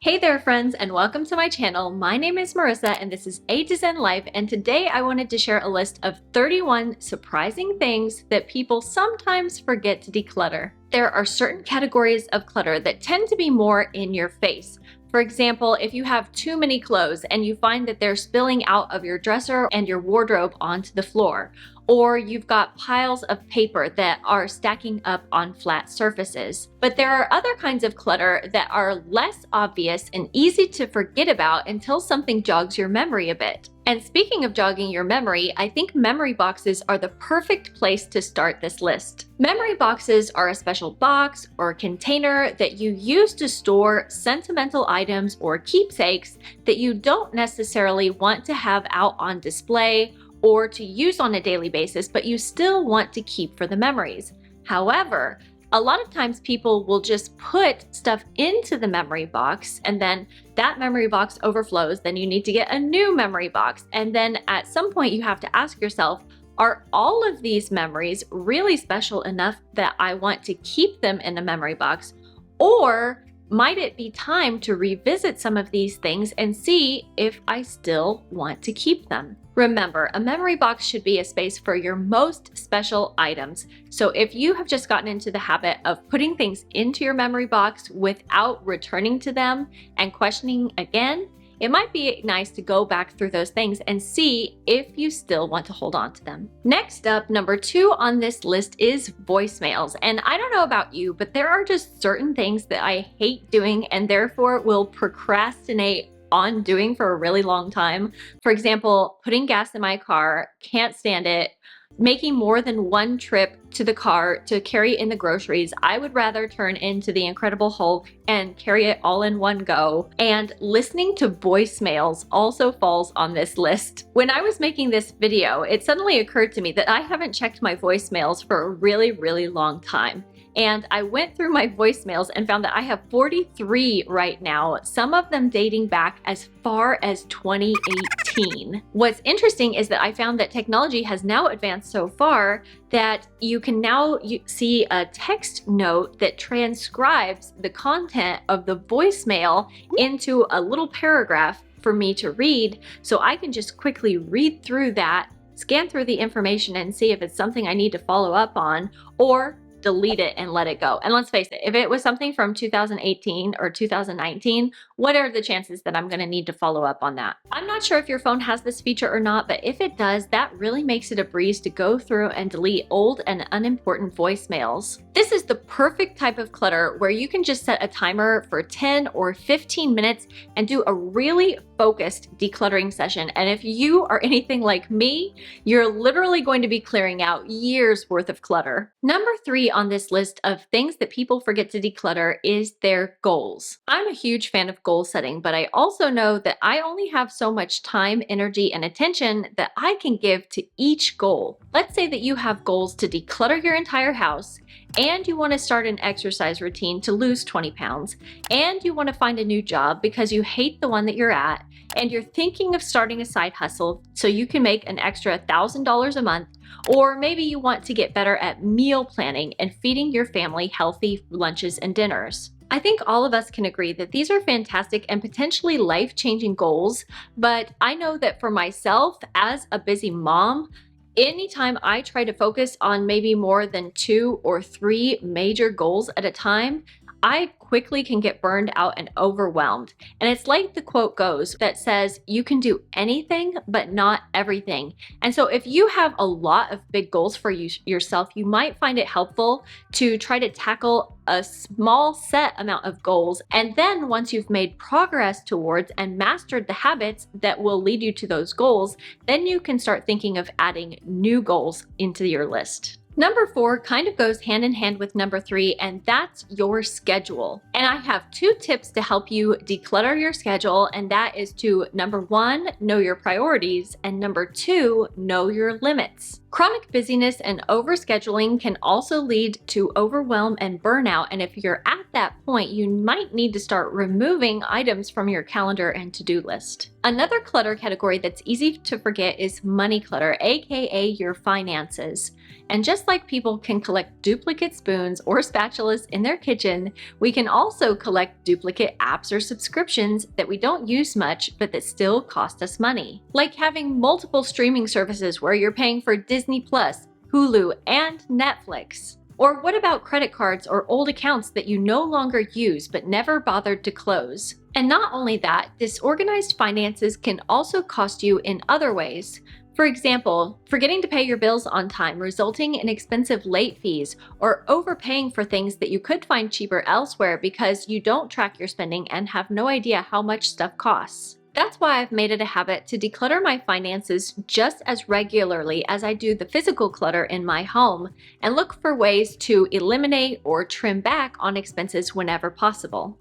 Hey there friends, and welcome to my channel. My name is Marissa and this is A to Zen Life, and today I wanted to share a list of 31 surprising things that people sometimes forget to declutter. There are certain categories of clutter that tend to be more in your face. For example, if you have too many clothes and you find that they're spilling out of your dresser and your wardrobe onto the floor, or you've got piles of paper that are stacking up on flat surfaces. But there are other kinds of clutter that are less obvious and easy to forget about until something jogs your memory a bit. And speaking of jogging your memory, I think memory boxes are the perfect place to start this list. Memory boxes are a special box or container that you use to store sentimental items or keepsakes that you don't necessarily want to have out on display or to use on a daily basis, but you still want to keep for the memories. However, a lot of times people will just put stuff into the memory box and then that memory box overflows, then you need to get a new memory box. And then at some point you have to ask yourself, are all of these memories really special enough that I want to keep them in a memory box? Or might it be time to revisit some of these things and see if I still want to keep them? Remember, a memory box should be a space for your most special items. So if you have just gotten into the habit of putting things into your memory box without returning to them and questioning again, it might be nice to go back through those things and see if you still want to hold on to them. Next up, number 2 on this list is voicemails. And I don't know about you, but there are just certain things that I hate doing and therefore will procrastinate on doing for a really long time. For example, putting gas in my car, can't stand it. Making more than one trip to the car to carry in the groceries. I would rather turn into the Incredible Hulk and carry it all in one go. And listening to voicemails also falls on this list. When I was making this video, it suddenly occurred to me that I haven't checked my voicemails for a really long time. And I went through my voicemails and found that I have 43 right now, some of them dating back as far as 2018. What's interesting is that I found that technology has now advanced so far that you can now see a text note that transcribes the content of the voicemail into a little paragraph for me to read, so I can just quickly read through that, scan through the information and see if it's something I need to follow up on, or delete it and let it go. And let's face it, if it was something from 2018 or 2019, what are the chances that I'm gonna need to follow up on that? I'm not sure if your phone has this feature or not, but if it does, that really makes it a breeze to go through and delete old and unimportant voicemails. This is the perfect type of clutter where you can just set a timer for 10 or 15 minutes and do a really focused decluttering session. And if you are anything like me, you're literally going to be clearing out years worth of clutter. Number 3 on this list of things that people forget to declutter is their goals. I'm a huge fan of goal setting, but I also know that I only have so much time, energy, and attention that I can give to each goal. Let's say that you have goals to declutter your entire house, and you want to start an exercise routine to lose 20 pounds, and you want to find a new job because you hate the one that you're at, and you're thinking of starting a side hustle so you can make an extra $1,000 a month, or maybe you want to get better at meal planning and feeding your family healthy lunches and dinners. I think all of us can agree that these are fantastic and potentially life-changing goals, but I know that for myself as a busy mom, anytime I try to focus on maybe more than 2 or 3 major goals at a time, I quickly can get burned out and overwhelmed. And it's like the quote goes that says, you can do anything, but not everything. And so if you have a lot of big goals for yourself, you might find it helpful to try to tackle a small set amount of goals. And then once you've made progress towards and mastered the habits that will lead you to those goals, then you can start thinking of adding new goals into your list. Number 4 kind of goes hand in hand with number 3, and that's your schedule. And I have 2 tips to help you declutter your schedule, and that is to, number 1, know your priorities, and number 2, know your limits. Chronic busyness and overscheduling can also lead to overwhelm and burnout. And if you're at that point, you might need to start removing items from your calendar and to-do list. Another clutter category that's easy to forget is money clutter, aka your finances. And just like people can collect duplicate spoons or spatulas in their kitchen, we can also collect duplicate apps or subscriptions that we don't use much but that still cost us money. Like having multiple streaming services where you're paying for Disney Plus, Hulu, and Netflix. Or what about credit cards or old accounts that you no longer use but never bothered to close? And not only that, disorganized finances can also cost you in other ways. For example, forgetting to pay your bills on time, resulting in expensive late fees, or overpaying for things that you could find cheaper elsewhere because you don't track your spending and have no idea how much stuff costs. That's why I've made it a habit to declutter my finances just as regularly as I do the physical clutter in my home, and look for ways to eliminate or trim back on expenses whenever possible.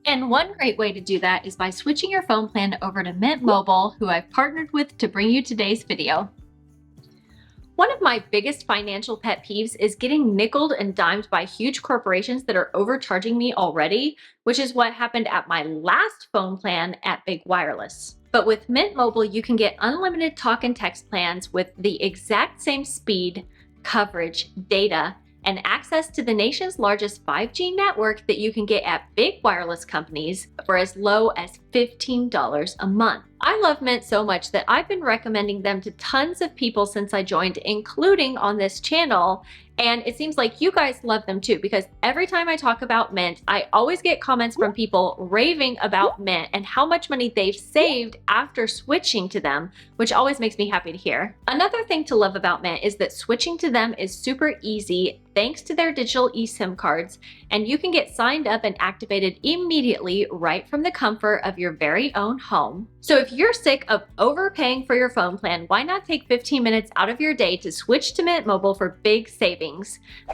And one great way to do that is by switching your phone plan over to Mint Mobile, who I've partnered with to bring you today's video. One of my biggest financial pet peeves is getting nickeled and dimed by huge corporations that are overcharging me already, which is what happened at my last phone plan at Big Wireless. But with Mint Mobile, you can get unlimited talk and text plans with the exact same speed, coverage, data, and access to the nation's largest 5G network that you can get at big wireless companies for as low as $15 a month. I love Mint so much that I've been recommending them to tons of people since I joined, including on this channel. And it seems like you guys love them too, because every time I talk about Mint, I always get comments from people raving about Mint and how much money they've saved after switching to them, which always makes me happy to hear. Another thing to love about Mint is that switching to them is super easy thanks to their digital eSIM cards, and you can get signed up and activated immediately right from the comfort of your very own home. So if you're sick of overpaying for your phone plan, why not take 15 minutes out of your day to switch to Mint Mobile for big savings?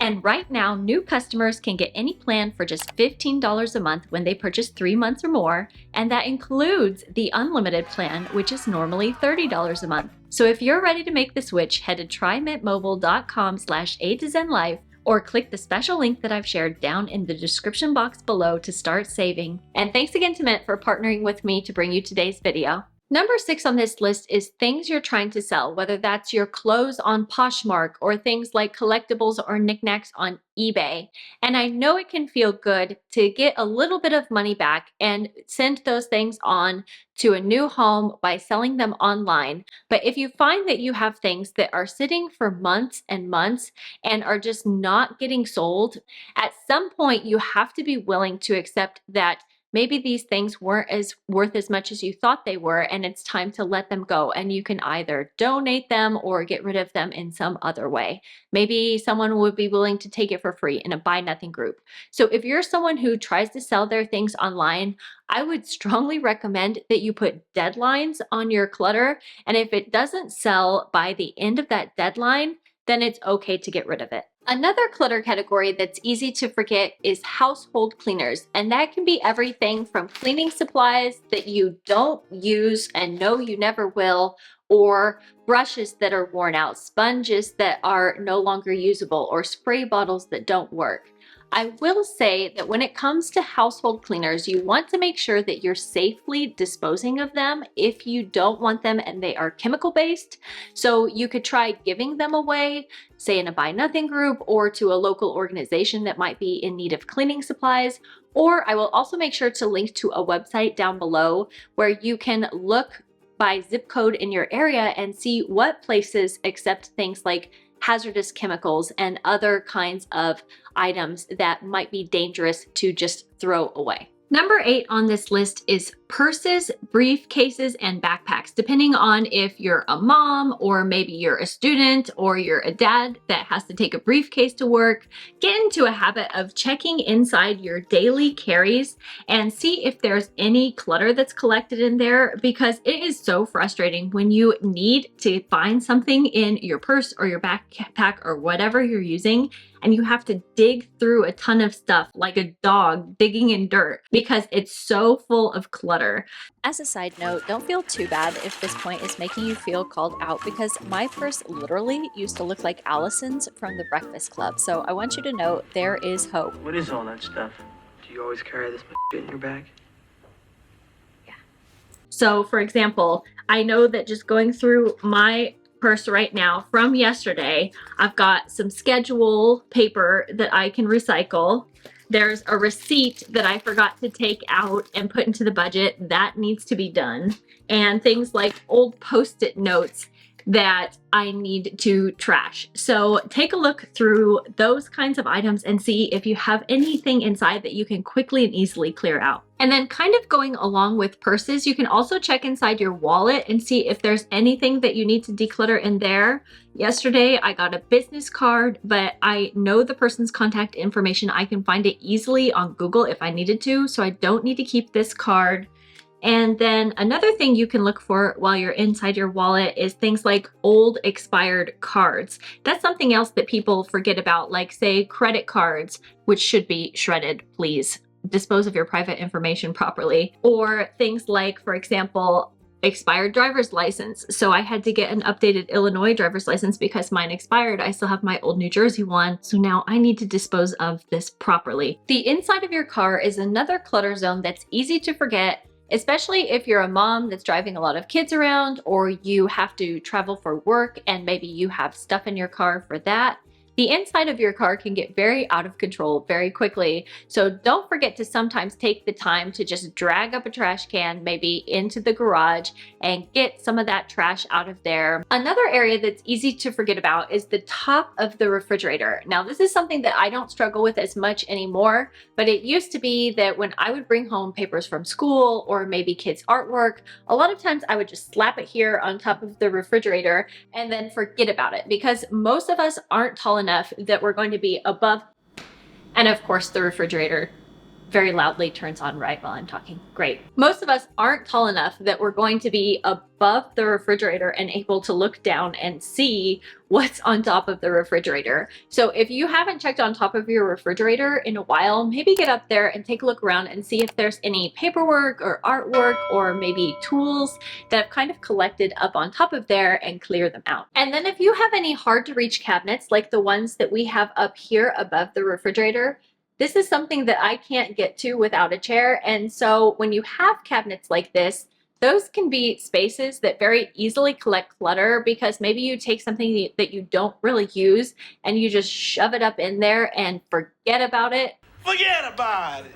And right now, new customers can get any plan for just $15 a month when they purchase 3 months or more, and that includes the unlimited plan, which is normally $30 a month. So if you're ready to make the switch, head to trymintmobile.com/A to Zen Life, or click the special link that I've shared down in the description box below to start saving. And thanks again to Mint for partnering with me to bring you today's video. Number 6 on this list is things you're trying to sell, whether that's your clothes on Poshmark or things like collectibles or knickknacks on eBay. And I know it can feel good to get a little bit of money back and send those things on to a new home by selling them online. But if you find that you have things that are sitting for months and months and are just not getting sold, at some point you have to be willing to accept that maybe these things weren't as worth as much as you thought they were, and it's time to let them go. And you can either donate them or get rid of them in some other way. Maybe someone would be willing to take it for free in a buy nothing group. So if you're someone who tries to sell their things online, I would strongly recommend that you put deadlines on your clutter. And if it doesn't sell by the end of that deadline, then it's okay to get rid of it. Another clutter category that's easy to forget is household cleaners, and that can be everything from cleaning supplies that you don't use and know you never will, or brushes that are worn out, sponges that are no longer usable, or spray bottles that don't work. I will say that when it comes to household cleaners, you want to make sure that you're safely disposing of them if you don't want them and they are chemical based. So you could try giving them away, say in a buy nothing group, or to a local organization that might be in need of cleaning supplies. Or I will also make sure to link to a website down below where you can look by zip code in your area and see what places accept things like hazardous chemicals and other kinds of items that might be dangerous to just throw away. Number 8 on this list is purses, briefcases, and backpacks, depending on if you're a mom or maybe you're a student or you're a dad that has to take a briefcase to work. Get into a habit of checking inside your daily carries and see if there's any clutter that's collected in there, because it is so frustrating when you need to find something in your purse or your backpack or whatever you're using and you have to dig through a ton of stuff like a dog digging in dirt because it's so full of clutter. As a side note, don't feel too bad if this point is making you feel called out, because my purse literally used to look like Allison's from the Breakfast Club. So I want you to know there is hope. What is all that stuff? Do you always carry this shit in your bag? Yeah. So for example, I know that just going through my purse right now from yesterday, I've got some schedule paper that I can recycle. There's a receipt that I forgot to take out and put into the budget that needs to be done. And things like old Post-it notes that I need to trash. So take a look through those kinds of items and see if you have anything inside that you can quickly and easily clear out. And then kind of going along with purses, you can also check inside your wallet and see if there's anything that you need to declutter in there. Yesterday, I got a business card, but I know the person's contact information. I can find it easily on Google if I needed to, so I don't need to keep this card. And then another thing you can look for while you're inside your wallet is things like old expired cards. That's something else that people forget about, like say credit cards, which should be shredded, please. Dispose of your private information properly. Or things like, for example, expired driver's license. So I had to get an updated Illinois driver's license because mine expired. I still have my old New Jersey one. So now I need to dispose of this properly. The inside of your car is another clutter zone that's easy to forget, especially if you're a mom that's driving a lot of kids around, or you have to travel for work and maybe you have stuff in your car for that. The inside of your car can get very out of control very quickly. So don't forget to sometimes take the time to just drag up a trash can, maybe into the garage, and get some of that trash out of there. Another area that's easy to forget about is the top of the refrigerator. Now, this is something that I don't struggle with as much anymore, but it used to be that when I would bring home papers from school or maybe kids' artwork, a lot of times I would just slap it here on top of the refrigerator and then forget about it, because most of us aren't tall enough that we're going to be above. And of course, the refrigerator very loudly turns on right while I'm talking. Great. Most of us aren't tall enough that we're going to be above the refrigerator and able to look down and see what's on top of the refrigerator. So if you haven't checked on top of your refrigerator in a while, maybe get up there and take a look around and see if there's any paperwork or artwork or maybe tools that have kind of collected up on top of there, and clear them out. And then if you have any hard to reach cabinets like the ones that we have up here above the refrigerator, this is something that I can't get to without a chair. And so when you have cabinets like this, those can be spaces that very easily collect clutter, because maybe you take something that you don't really use and you just shove it up in there and forget about it. Forget about it.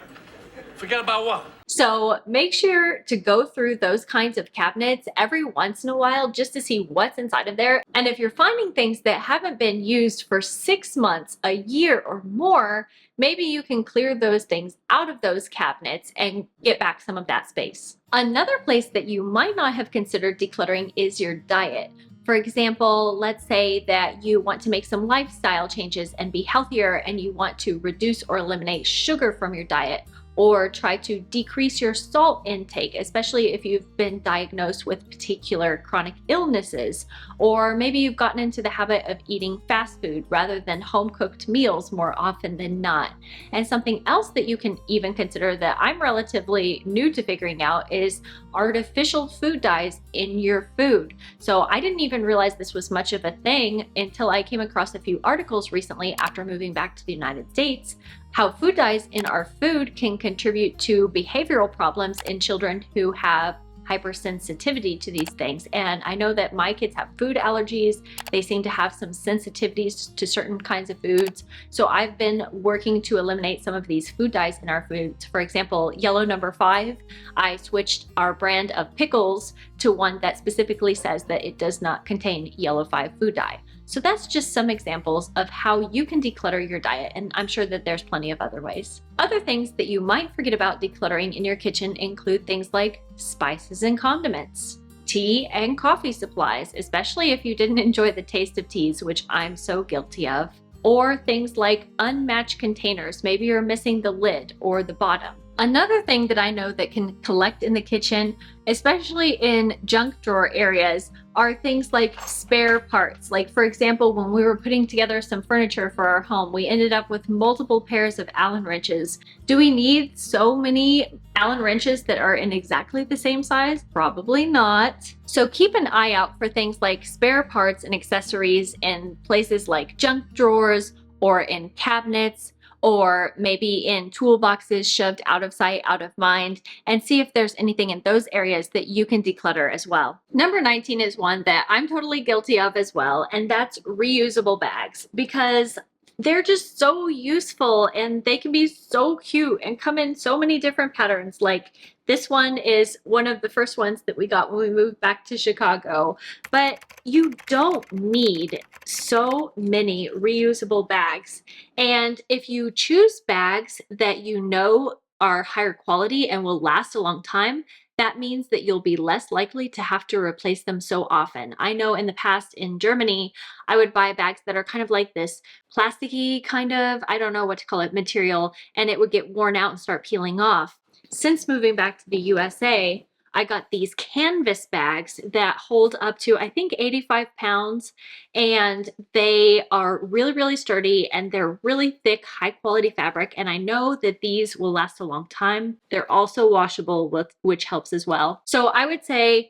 Forget about what? So make sure to go through those kinds of cabinets every once in a while just to see what's inside of there. And if you're finding things that haven't been used for 6 months, a year or more, maybe you can clear those things out of those cabinets and get back some of that space. Another place that you might not have considered decluttering is your diet. For example, let's say that you want to make some lifestyle changes and be healthier, and you want to reduce or eliminate sugar from your diet, or try to decrease your salt intake, especially if you've been diagnosed with particular chronic illnesses, or maybe you've gotten into the habit of eating fast food rather than home-cooked meals more often than not. And something else that you can even consider that I'm relatively new to figuring out is artificial food dyes in your food. So I didn't even realize this was much of a thing until I came across a few articles recently after moving back to the United States, how food dyes in our food can contribute to behavioral problems in children who have hypersensitivity to these things. And I know that my kids have food allergies. They seem to have some sensitivities to certain kinds of foods. So I've been working to eliminate some of these food dyes in our foods. For example, yellow number 5, I switched our brand of pickles to one that specifically says that it does not contain yellow 5 food dye. So that's just some examples of how you can declutter your diet, and I'm sure that there's plenty of other ways. Other things that you might forget about decluttering in your kitchen include things like spices and condiments, tea and coffee supplies, especially if you didn't enjoy the taste of teas, which I'm so guilty of, or things like unmatched containers. Maybe you're missing the lid or the bottom. Another thing that I know that can collect in the kitchen, especially in junk drawer areas, are things like spare parts. Like, for example, when we were putting together some furniture for our home, we ended up with multiple pairs of Allen wrenches. Do we need so many Allen wrenches that are in exactly the same size? Probably not. So keep an eye out for things like spare parts and accessories in places like junk drawers or in cabinets, or maybe in toolboxes shoved out of sight, out of mind, and see if there's anything in those areas that you can declutter as well. Number 19 is one that I'm totally guilty of as well, and that's reusable bags, because they're just so useful and they can be so cute and come in so many different patterns. Like this one is one of the first ones that we got when we moved back to Chicago, but you don't need so many reusable bags. And if you choose bags that you know are higher quality and will last a long time, that means that you'll be less likely to have to replace them so often. I know in the past in Germany, I would buy bags that are kind of like this plasticky kind of, I don't know what to call it, material, and it would get worn out and start peeling off. Since moving back to the USA, I got these canvas bags that hold up to, I think, 85 pounds, and they are really, really sturdy and they're really thick, high quality fabric. And I know that these will last a long time. They're also washable, which helps as well. So I would say,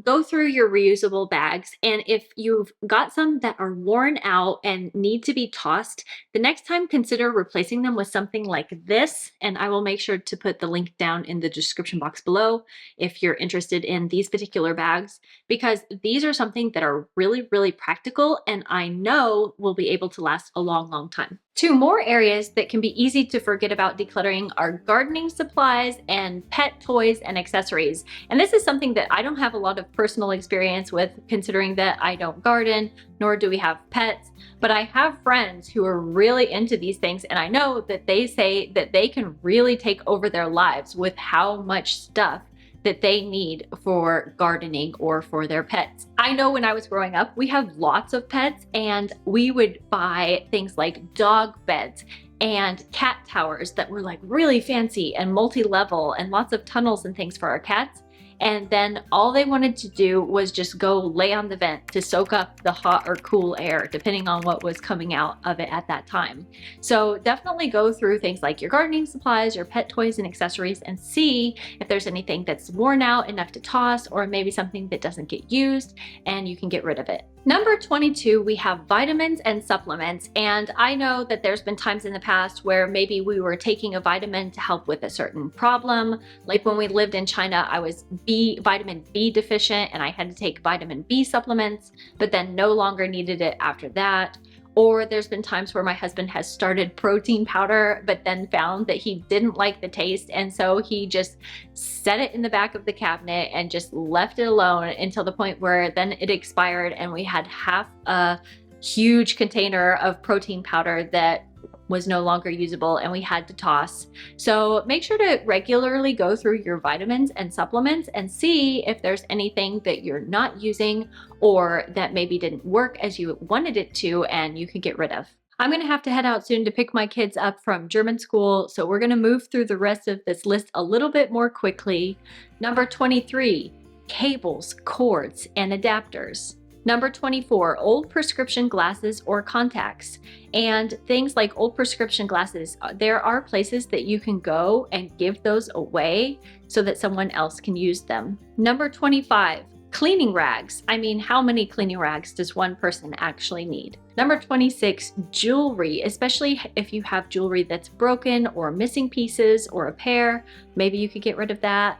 go through your reusable bags, and if you've got some that are worn out and need to be tossed, the next time consider replacing them with something like this, and I will make sure to put the link down in the description box below if you're interested in these particular bags, because these are something that are really, really practical and I know will be able to last a long, long time. Two more areas that can be easy to forget about decluttering are gardening supplies and pet toys and accessories. And this is something that I don't have a lot of personal experience with, considering that I don't garden, nor do we have pets, but I have friends who are really into these things, and I know that they say that they can really take over their lives with how much stuff that they need for gardening or for their pets. I know when I was growing up, we have lots of pets, and we would buy things like dog beds and cat towers that were like really fancy and multi-level and lots of tunnels and things for our cats. And then all they wanted to do was just go lay on the vent to soak up the hot or cool air, depending on what was coming out of it at that time. So definitely go through things like your gardening supplies, your pet toys and accessories, and see if there's anything that's worn out enough to toss, or maybe something that doesn't get used and you can get rid of it. Number 22, we have vitamins and supplements. And I know that there's been times in the past where maybe we were taking a vitamin to help with a certain problem. Like when we lived in China, I was vitamin B deficient and I had to take vitamin B supplements, but then no longer needed it after that. Or there's been times where my husband has started protein powder, but then found that he didn't like the taste. And so he just set it in the back of the cabinet and just left it alone until the point where then it expired and we had half a huge container of protein powder that was no longer usable and we had to toss. So make sure to regularly go through your vitamins and supplements and see if there's anything that you're not using or that maybe didn't work as you wanted it to and you could get rid of. I'm gonna have to head out soon to pick my kids up from German school, so we're gonna move through the rest of this list a little bit more quickly. Number 23, cables, cords, and adapters. Number 24, old prescription glasses or contacts. And things like old prescription glasses, there are places that you can go and give those away so that someone else can use them. Number 25, cleaning rags. I mean, how many cleaning rags does one person actually need? Number 26, jewelry, especially if you have jewelry that's broken or missing pieces or a pair, maybe you could get rid of that.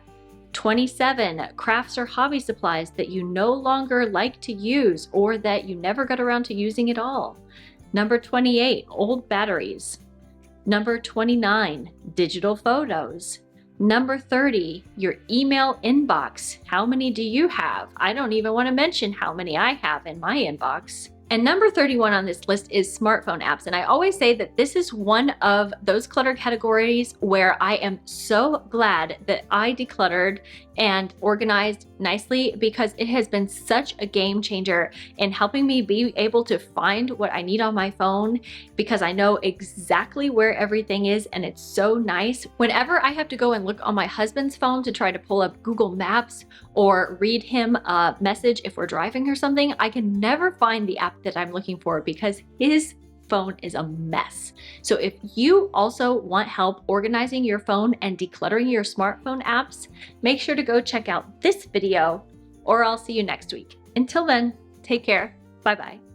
27, crafts or hobby supplies that you no longer like to use or that you never got around to using at all. Number 28, old batteries. Number 29, digital photos. Number 30, your email inbox. How many do you have? I don't even want to mention how many I have in my inbox. And number 31 on this list is smartphone apps. And I always say that this is one of those clutter categories where I am so glad that I decluttered and organized nicely, because it has been such a game changer in helping me be able to find what I need on my phone, because I know exactly where everything is. And it's so nice. Whenever I have to go and look on my husband's phone to try to pull up Google Maps or read him a message if we're driving or something, I can never find the app that I'm looking for because his phone is a mess. So if you also want help organizing your phone and decluttering your smartphone apps, make sure to go check out this video, or I'll see you next week. Until then, take care. Bye-bye.